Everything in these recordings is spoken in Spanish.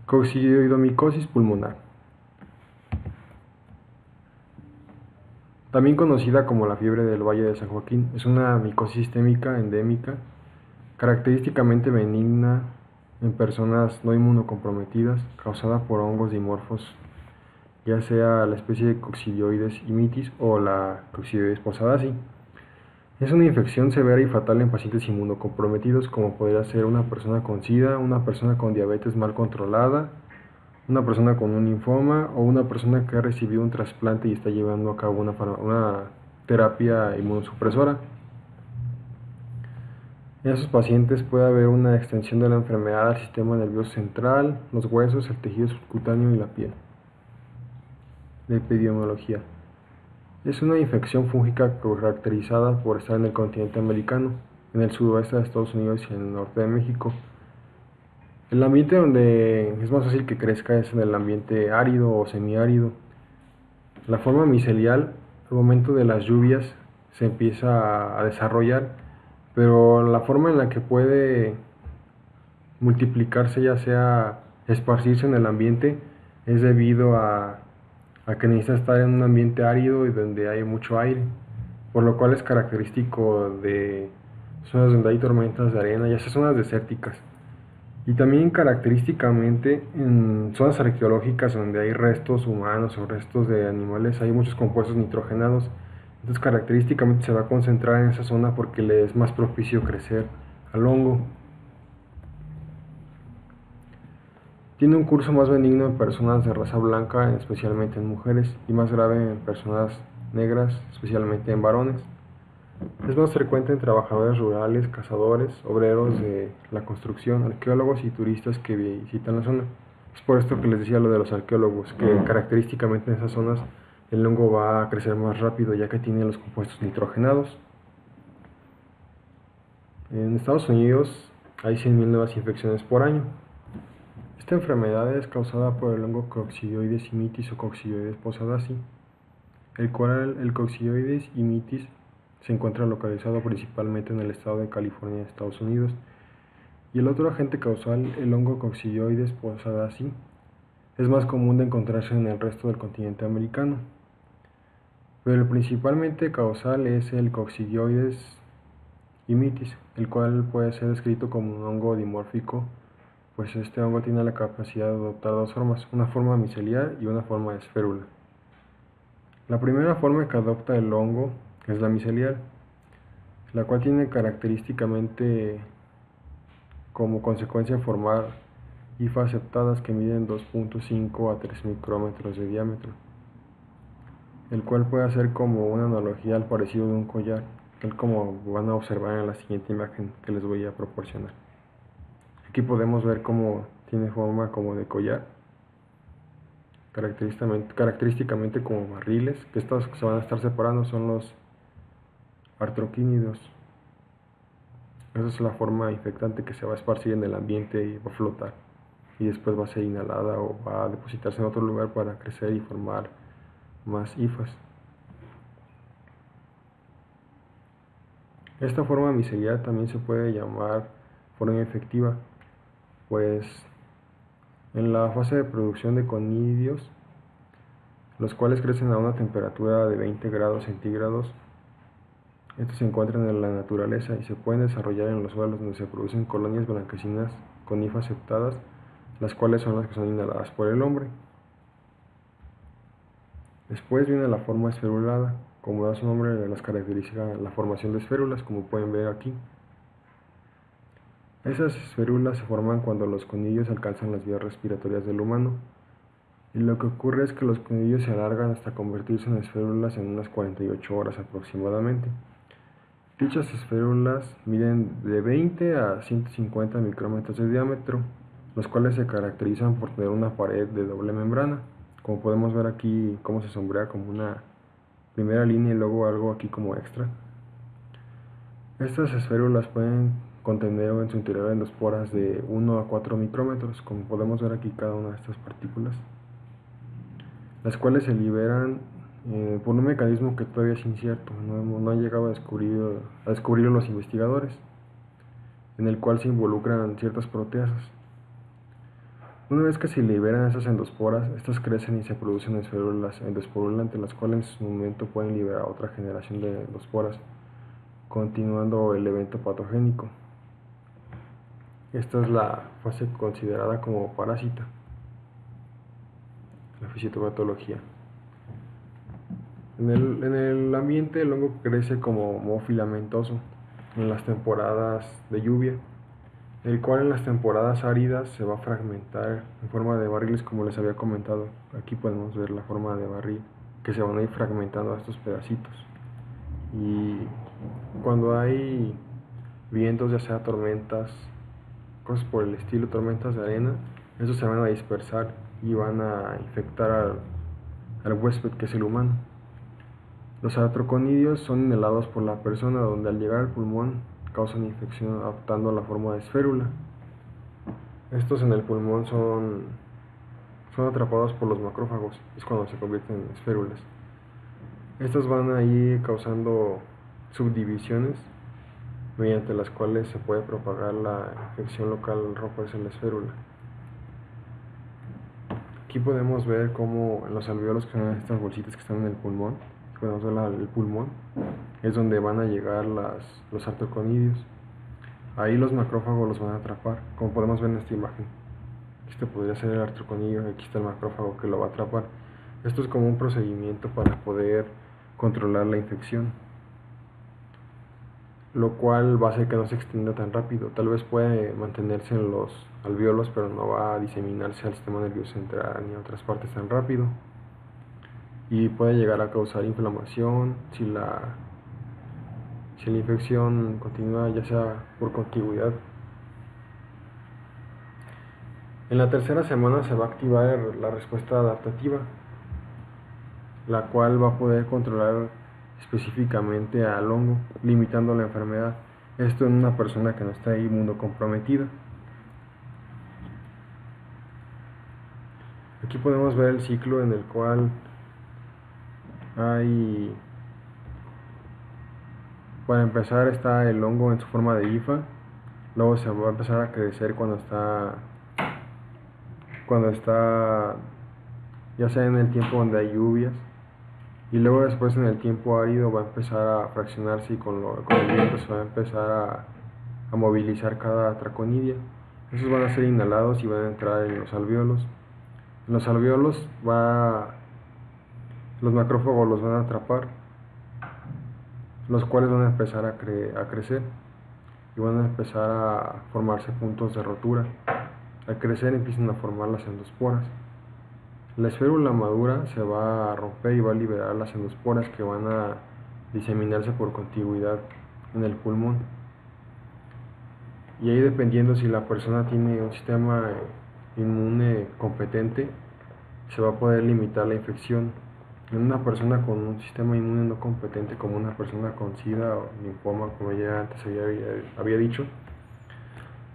Coccidioidomicosis pulmonar, también conocida como la fiebre del Valle de San Joaquín, es una micosis sistémica endémica, característicamente benigna en personas no inmunocomprometidas, causada por hongos dimorfos, ya sea la especie de Coccidioides imitis o la Coccidioides posadaci. Es una infección severa y fatal en pacientes inmunocomprometidos, como podría ser una persona con SIDA, una persona con diabetes mal controlada, una persona con un linfoma o una persona que ha recibido un trasplante y está llevando a cabo una terapia inmunosupresora. En esos pacientes puede haber una extensión de la enfermedad al sistema nervioso central, los huesos, el tejido subcutáneo y la piel. La epidemiología. Es una infección fúngica caracterizada por estar en el continente americano, en el sudoeste de Estados Unidos y en el norte de México. El ambiente donde es más fácil que crezca es en el ambiente árido o semiárido. La forma micelial, al momento de las lluvias, se empieza a desarrollar, pero la forma en la que puede multiplicarse, ya sea esparcirse en el ambiente, es debido a que necesita estar en un ambiente árido y donde hay mucho aire, por lo cual es característico de zonas donde hay tormentas de arena, ya sea zonas desérticas. Y también característicamente en zonas arqueológicas donde hay restos humanos o restos de animales, hay muchos compuestos nitrogenados. Entonces característicamente se va a concentrar en esa zona porque le es más propicio crecer al hongo. Tiene un curso más benigno en personas de raza blanca, especialmente en mujeres, y más grave en personas negras, especialmente en varones. Es más frecuente en trabajadores rurales, cazadores, obreros de la construcción, arqueólogos y turistas que visitan la zona. Es por esto que les decía lo de los arqueólogos, que característicamente en esas zonas el hongo va a crecer más rápido ya que tiene los compuestos nitrogenados. En Estados Unidos hay 100.000 nuevas infecciones por año. Esta enfermedad es causada por el hongo Coccidioides imitis o Coccidioides posadaci, el cual el Coccidioides imitis se encuentra localizado principalmente en el estado de California, de Estados Unidos, y el otro agente causal, el hongo Coccidioides posadaci, es más común de encontrarse en el resto del continente americano, pero el principalmente causal es el Coccidioides imitis, el cual puede ser descrito como un hongo dimórfico, pues este hongo tiene la capacidad de adoptar dos formas, una forma micelial y una forma de esférula. La primera forma que adopta el hongo es la micelial, la cual tiene característicamente como consecuencia formar hifas septadas que miden 2.5 a 3 micrómetros de diámetro, el cual puede hacer como una analogía al parecido de un collar, tal como van a observar en la siguiente imagen que les voy a proporcionar. Aquí podemos ver cómo tiene forma como de collar, característicamente como barriles, que estos que se van a estar separando son los artroquínidos. Esa es la forma infectante que se va a esparcir en el ambiente y va a flotar, y después va a ser inhalada o va a depositarse en otro lugar para crecer y formar más hifas. Esta forma micelial también se puede llamar forma efectiva, pues en la fase de producción de conidios, los cuales crecen a una temperatura de 20 grados centígrados, estos se encuentran en la naturaleza y se pueden desarrollar en los suelos donde se producen colonias blanquecinas con hifas septadas, las cuales son las que son inhaladas por el hombre. Después viene la forma esferulada, como da su nombre, las características la formación de esférulas, como pueden ver aquí. Esas esférulas se forman cuando los conillos alcanzan las vías respiratorias del humano, y lo que ocurre es que los conillos se alargan hasta convertirse en esférulas en unas 48 horas aproximadamente. Dichas esférulas miden de 20 a 150 micrómetros de diámetro, los cuales se caracterizan por tener una pared de doble membrana, como podemos ver aquí cómo se sombrea como una primera línea y luego algo aquí como extra. Estas esférulas pueden contener en su interior endosporas de 1 a 4 micrómetros, como podemos ver aquí cada una de estas partículas, las cuales se liberan por un mecanismo que todavía es incierto, no han llegado a descubrir los investigadores, en el cual se involucran ciertas proteasas. Una vez que se liberan esas endosporas, estas crecen y se producen en células endosporulantes, las cuales en su momento pueden liberar otra generación de endosporas, continuando el evento patogénico. Esta es la fase considerada como parásita, la fisiopatología. En el ambiente el hongo crece como moho filamentoso en las temporadas de lluvia, el cual en las temporadas áridas se va a fragmentar en forma de barriles, como les había comentado. Aquí podemos ver la forma de barril, que se van a ir fragmentando a estos pedacitos. Y cuando hay vientos, ya sea tormentas, cosas por el estilo, tormentas de arena, esos se van a dispersar y van a infectar al huésped, que es el humano. Los artroconidios son inhalados por la persona, donde al llegar al pulmón causan infección adoptando la forma de esférula. Estos en el pulmón son atrapados por los macrófagos, es cuando se convierten en esférulas. Estas van a ir causando subdivisiones mediante las cuales se puede propagar la infección local al romperse la esférula. Aquí podemos ver cómo en los alvéolos, que son estas bolsitas que están en el pulmón, podemos ver el pulmón, es donde van a llegar los artroconidios. Ahí los macrófagos los van a atrapar, como podemos ver en esta imagen. Este podría ser el artroconidio, aquí está el macrófago que lo va a atrapar. Esto es como un procedimiento para poder controlar la infección, lo cual va a hacer que no se extienda tan rápido. Tal vez puede mantenerse en los alvéolos, pero no va a diseminarse al sistema nervioso central ni a otras partes tan rápido, y puede llegar a causar inflamación si la infección continúa, ya sea por contigüidad. En la tercera semana se va a activar la respuesta adaptativa, la cual va a poder controlar específicamente al hongo, limitando la enfermedad. Esto en una persona que no está inmunocomprometida. Aquí podemos ver el ciclo en el cual para empezar está el hongo en su forma de hifa, luego se va a empezar a crecer cuando está ya sea en el tiempo donde hay lluvias, y luego después en el tiempo árido va a empezar a fraccionarse, y con el viento se va a empezar a movilizar cada traconidia. Esos van a ser inhalados y van a entrar en los alvéolos. En los alvéolos los macrófagos los van a atrapar, los cuales van a empezar a crecer y van a empezar a formarse puntos de rotura. Al crecer empiezan a formar las endosporas. La esférula madura se va a romper y va a liberar las endosporas, que van a diseminarse por contigüidad en el pulmón. Y ahí, dependiendo si la persona tiene un sistema inmune competente, se va a poder limitar la infección. En una persona con un sistema inmune no competente, como una persona con SIDA o linfoma, como ya antes había dicho,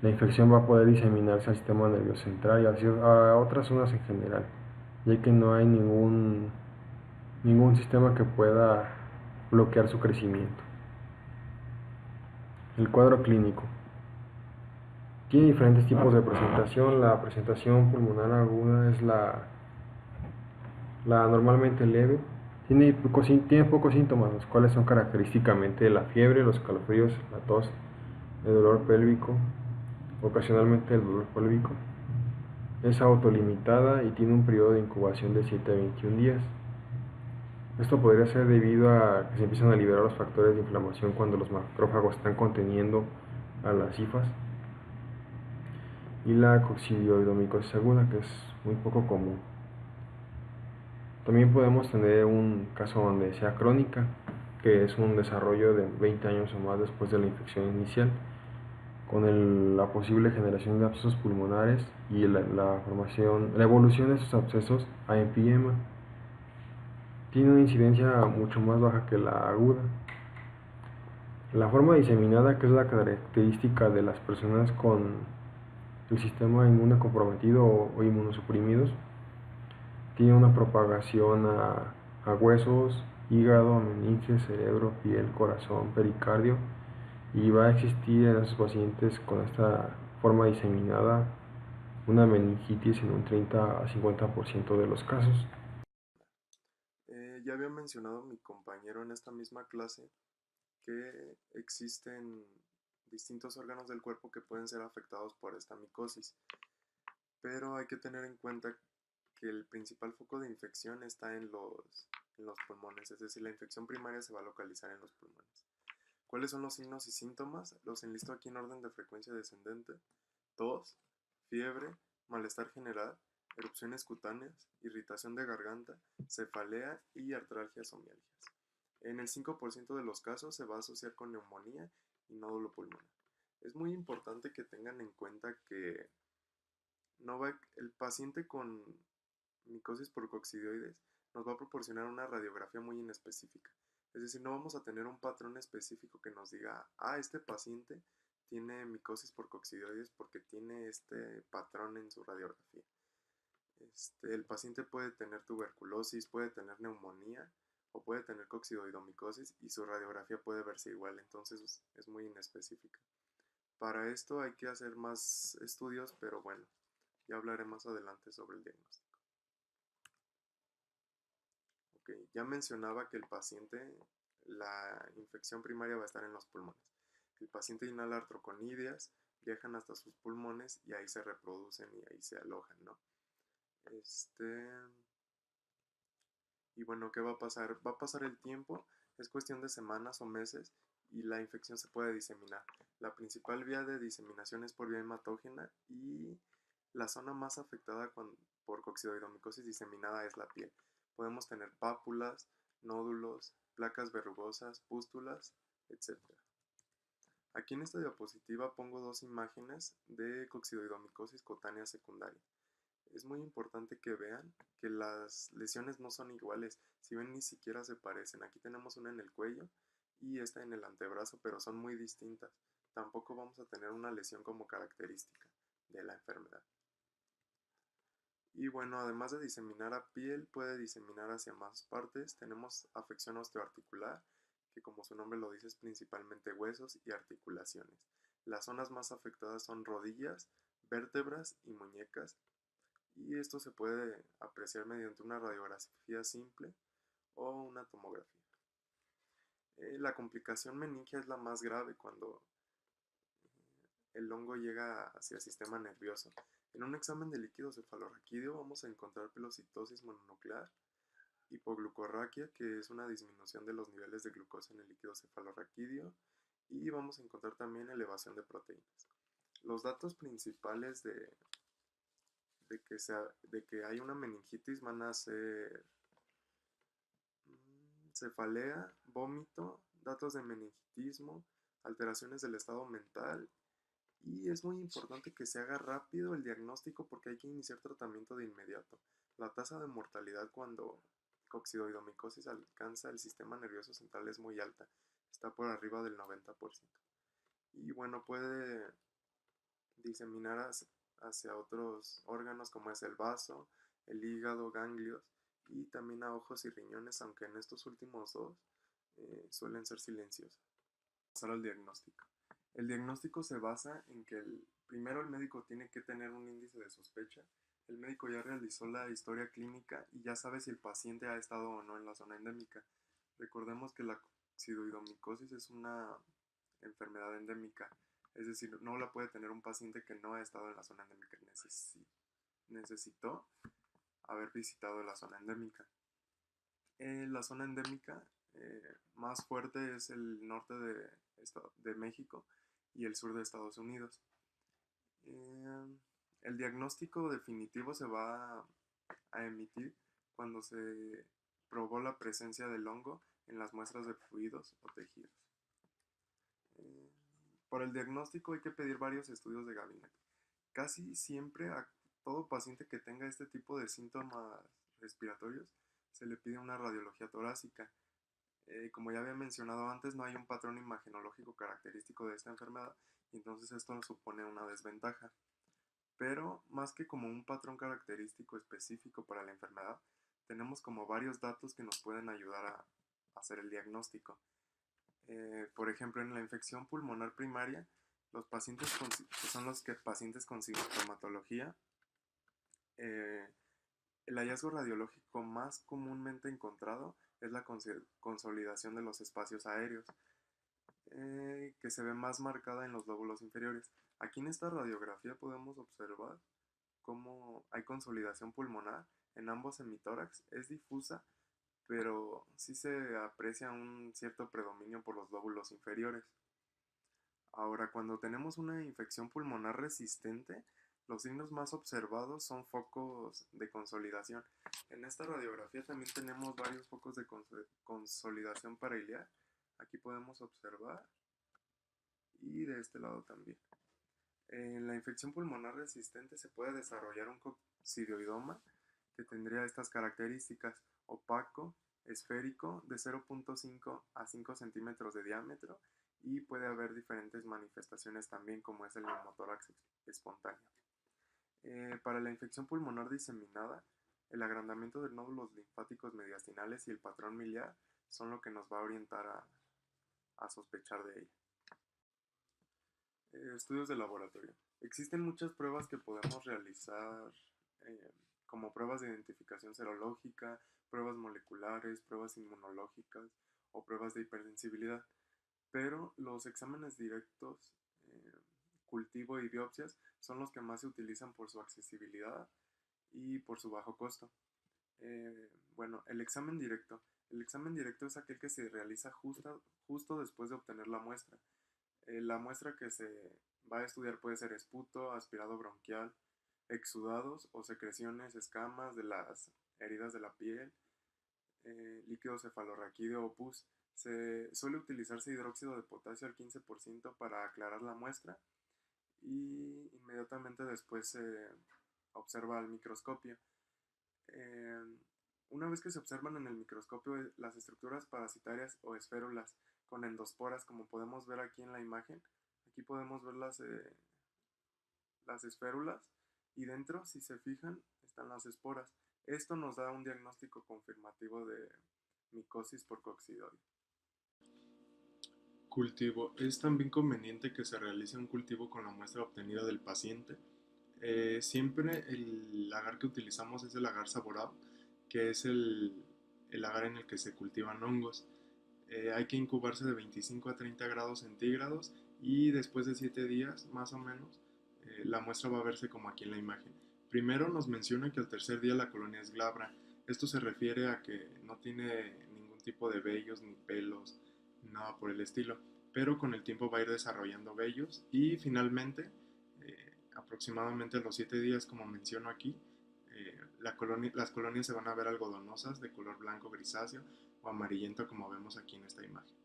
la infección va a poder diseminarse al sistema nervioso central y a otras zonas en general, ya que no hay ningún sistema que pueda bloquear su crecimiento. El cuadro clínico tiene diferentes tipos de presentación. La presentación pulmonar aguda es la normalmente leve. Tiene pocos síntomas, los cuales son característicamente la fiebre, los escalofríos, la tos, el dolor pélvico, ocasionalmente el dolor pélvico. Es autolimitada y tiene un periodo de incubación de 7 a 21 días. Esto podría ser debido a que se empiezan a liberar los factores de inflamación cuando los macrófagos están conteniendo a las hifas. Y la coccidioidomicosis aguda, que es muy poco común. También podemos tener un caso donde sea crónica, que es un desarrollo de 20 años o más después de la infección inicial, con la posible generación de abscesos pulmonares y la evolución de esos abscesos a empiema. Tiene una incidencia mucho más baja que la aguda. La forma diseminada, que es la característica de las personas con el sistema inmune comprometido o inmunosuprimidos, tiene una propagación a huesos, hígado, meninges, cerebro, piel, corazón, pericardio, y va a existir en esos pacientes con esta forma diseminada una meningitis en un 30 a 50% de los casos. Ya había mencionado mi compañero en esta misma clase que existen distintos órganos del cuerpo que pueden ser afectados por esta micosis, pero hay que tener en cuenta que el principal foco de infección está en los pulmones, es decir, la infección primaria se va a localizar en los pulmones. ¿Cuáles son los signos y síntomas? Los enlisto aquí en orden de frecuencia descendente: tos, fiebre, malestar general, erupciones cutáneas, irritación de garganta, cefalea y artralgias o mialgias. En el 5% de los casos se va a asociar con neumonía y nódulo pulmonar. Es muy importante que tengan en cuenta que el paciente con micosis por coccidioides nos va a proporcionar una radiografía muy inespecífica. Es decir, no vamos a tener un patrón específico que nos diga, este paciente tiene micosis por coccidioides porque tiene este patrón en su radiografía. El paciente puede tener tuberculosis, puede tener neumonía o puede tener coccidioidomicosis y su radiografía puede verse igual, entonces es muy inespecífica. Para esto hay que hacer más estudios, pero bueno, ya hablaré más adelante sobre el diagnóstico. Okay, ya mencionaba que la infección primaria va a estar en los pulmones. El paciente inhala artroconidias, viajan hasta sus pulmones y ahí se reproducen y ahí se alojan, ¿no? Y bueno, ¿qué va a pasar? Va a pasar el tiempo, es cuestión de semanas o meses y la infección se puede diseminar. La principal vía de diseminación es por vía hematógena y la zona más afectada por coccidioidomicosis diseminada es la piel. Podemos tener pápulas, nódulos, placas verrugosas, pústulas, etcétera. Aquí en esta diapositiva pongo dos imágenes de coccidioidomicosis cutánea secundaria. Es muy importante que vean que las lesiones no son iguales. Si ven, ni siquiera se parecen. Aquí tenemos una en el cuello y esta en el antebrazo, pero son muy distintas. Tampoco vamos a tener una lesión como característica de la enfermedad. Y bueno, además de diseminar a piel, puede diseminar hacia más partes. Tenemos afección osteoarticular, que como su nombre lo dice es principalmente huesos y articulaciones. Las zonas más afectadas son rodillas, vértebras y muñecas, y esto se puede apreciar mediante una radiografía simple o una tomografía. La complicación meningia es la más grave cuando el hongo llega hacia el sistema nervioso. En un examen de líquido cefalorraquídeo vamos a encontrar pelocitosis mononuclear, hipoglucorraquia, que es una disminución de los niveles de glucosa en el líquido cefalorraquídeo, y vamos a encontrar también elevación de proteínas. Los datos principales de que hay una meningitis van a ser cefalea, vómito, datos de meningitismo, alteraciones del estado mental, y es muy importante que se haga rápido el diagnóstico porque hay que iniciar tratamiento de inmediato. La tasa de mortalidad cuando coccidioidomicosis alcanza el sistema nervioso central es muy alta, está por arriba del 90%. Y bueno, puede diseminar hacia otros órganos como es el vaso, el hígado, ganglios y también a ojos y riñones, aunque en estos últimos dos suelen ser silenciosos. Pasar al diagnóstico. El diagnóstico se basa en que primero el médico tiene que tener un índice de sospecha. El médico ya realizó la historia clínica y ya sabe si el paciente ha estado o no en la zona endémica. Recordemos que la coccidioidomicosis es una enfermedad endémica, es decir, no la puede tener un paciente que no ha estado en la zona endémica. Necesitó haber visitado la zona endémica. La zona endémica más fuerte es el norte de México y el sur de Estados Unidos. El diagnóstico definitivo se va a emitir cuando se probó la presencia del hongo en las muestras de fluidos o tejidos. Para el diagnóstico hay que pedir varios estudios de gabinete. Casi siempre a todo paciente que tenga este tipo de síntomas respiratorios se le pide una radiología torácica. Como ya había mencionado antes, no hay un patrón imagenológico característico de esta enfermedad y entonces esto nos supone una desventaja. Pero más que como un patrón característico específico para la enfermedad, tenemos como varios datos que nos pueden ayudar a hacer el diagnóstico. Por ejemplo, en la infección pulmonar primaria, los pacientes que son pacientes con sintomatología Eh, el hallazgo radiológico más comúnmente encontrado es la consolidación de los espacios aéreos, que se ve más marcada en los lóbulos inferiores. Aquí en esta radiografía podemos observar cómo hay consolidación pulmonar en ambos hemitórax. Es difusa, pero sí se aprecia un cierto predominio por los lóbulos inferiores. Ahora, cuando tenemos una infección pulmonar resistente, los signos más observados son focos de consolidación. En esta radiografía también tenemos varios focos de consolidación paraileal. Aquí podemos observar y de este lado también. En la infección pulmonar resistente se puede desarrollar un coccidioidoma que tendría estas características: opaco, esférico, de 0.5 a 5 centímetros de diámetro, y puede haber diferentes manifestaciones también, como es el neumotórax espontáneo. Para la infección pulmonar diseminada, el agrandamiento de nódulos linfáticos mediastinales y el patrón miliar son lo que nos va a orientar a sospechar de ella. Estudios de laboratorio. Existen muchas pruebas que podemos realizar, eh, como pruebas de identificación serológica, pruebas moleculares, pruebas inmunológicas o pruebas de hipersensibilidad, pero los exámenes directos, eh, cultivo y biopsias son los que más se utilizan por su accesibilidad y por su bajo costo. Bueno, el examen directo. El examen directo es aquel que se realiza justo después de obtener la muestra. La muestra que se va a estudiar puede ser esputo, aspirado bronquial, exudados o secreciones, escamas de las heridas de la piel, líquido cefalorraquídeo o pus. Se suele utilizarse hidróxido de potasio al 15% para aclarar la muestra, y inmediatamente después se observa al microscopio. Eh, una vez que se observan en el microscopio las estructuras parasitarias o esférulas con endosporas, como podemos ver aquí en la imagen, aquí podemos ver las esférulas, y dentro, si se fijan, están las esporas. Esto nos da un diagnóstico confirmativo de micosis por coccidioide. Cultivo. Es también conveniente que se realice un cultivo con la muestra obtenida del paciente. Siempre el agar que utilizamos es el agar saborado, que es el agar en el que se cultivan hongos. Hay que incubarse de 25 a 30 grados centígrados, y después de 7 días más o menos, la muestra va a verse como aquí en la imagen. Primero nos menciona que al tercer día la colonia es glabra. Esto se refiere a que no tiene ningún tipo de vellos ni pelos, nada por el estilo, pero con el tiempo va a ir desarrollando vellos, y finalmente, aproximadamente a los 7 días, como menciono aquí, las colonias se van a ver algodonosas de color blanco grisáceo o amarillento, como vemos aquí en esta imagen.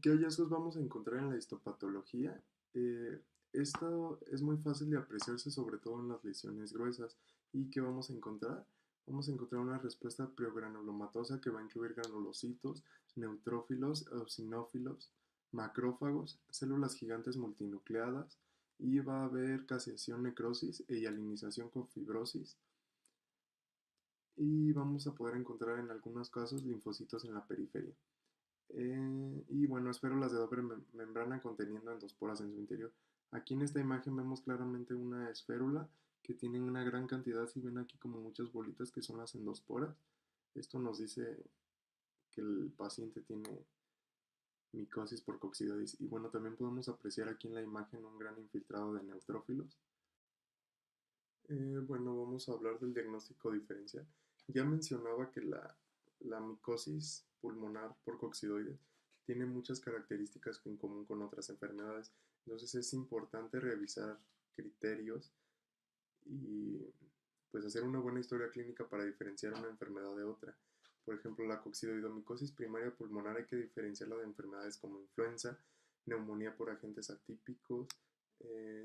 ¿Qué hallazgos vamos a encontrar en la histopatología? Eh, Esto es muy fácil de apreciarse, sobre todo en las lesiones gruesas. ¿Y qué vamos a encontrar? Vamos a encontrar una respuesta preogranulomatosa que va a incluir granulocitos, neutrófilos, eosinófilos, macrófagos, células gigantes multinucleadas, y va a haber caseación, necrosis e hialinización con fibrosis. Y vamos a poder encontrar en algunos casos linfocitos en la periferia. Y bueno, esférulas de doble membrana conteniendo endosporas en su interior. Aquí en esta imagen vemos claramente una esférula que tiene una gran cantidad, si ven aquí, como muchas bolitas, que son las endosporas. Esto nos dice que el paciente tiene micosis por coccidioides. Y bueno, también podemos apreciar aquí en la imagen un gran infiltrado de neutrófilos. Bueno, vamos a hablar del diagnóstico diferencial. Ya mencionaba que la micosis pulmonar por coccidioides tiene muchas características en común con otras enfermedades. Entonces es importante revisar criterios y pues hacer una buena historia clínica para diferenciar una enfermedad de otra. Por ejemplo, la coccidioidomicosis primaria pulmonar hay que diferenciarla de enfermedades como influenza, neumonía por agentes atípicos,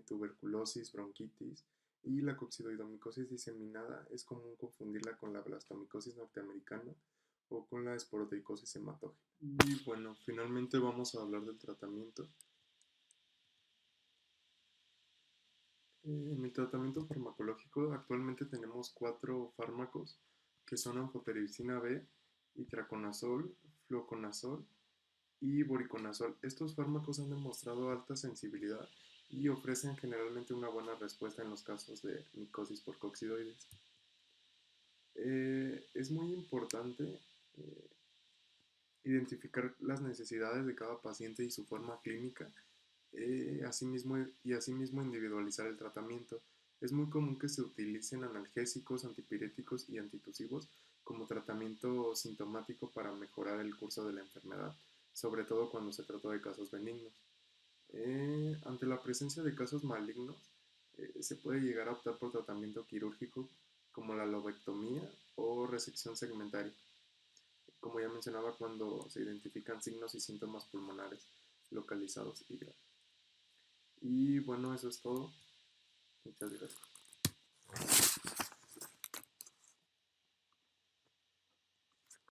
tuberculosis, bronquitis. Y la coccidioidomicosis diseminada es común confundirla con la blastomicosis norteamericana o con la esporoticosis hematógena. Y bueno, finalmente vamos a hablar del tratamiento. En el tratamiento farmacológico actualmente tenemos 4 fármacos, que son anfotericina B, itraconazol, fluconazol y voriconazol. Estos fármacos han demostrado alta sensibilidad y ofrecen generalmente una buena respuesta en los casos de micosis por coccidoides. Es muy importante eh, identificar las necesidades de cada paciente y su forma clínica, asimismo individualizar el tratamiento. Es muy común que se utilicen analgésicos, antipiréticos y antitusivos como tratamiento sintomático para mejorar el curso de la enfermedad, sobre todo cuando se trata de casos benignos. Ante la presencia de casos malignos, se puede llegar a optar por tratamiento quirúrgico como la lobectomía o resección segmentaria, como ya mencionaba, cuando se identifican signos y síntomas pulmonares localizados y graves. Y bueno, eso es todo. Muchas gracias.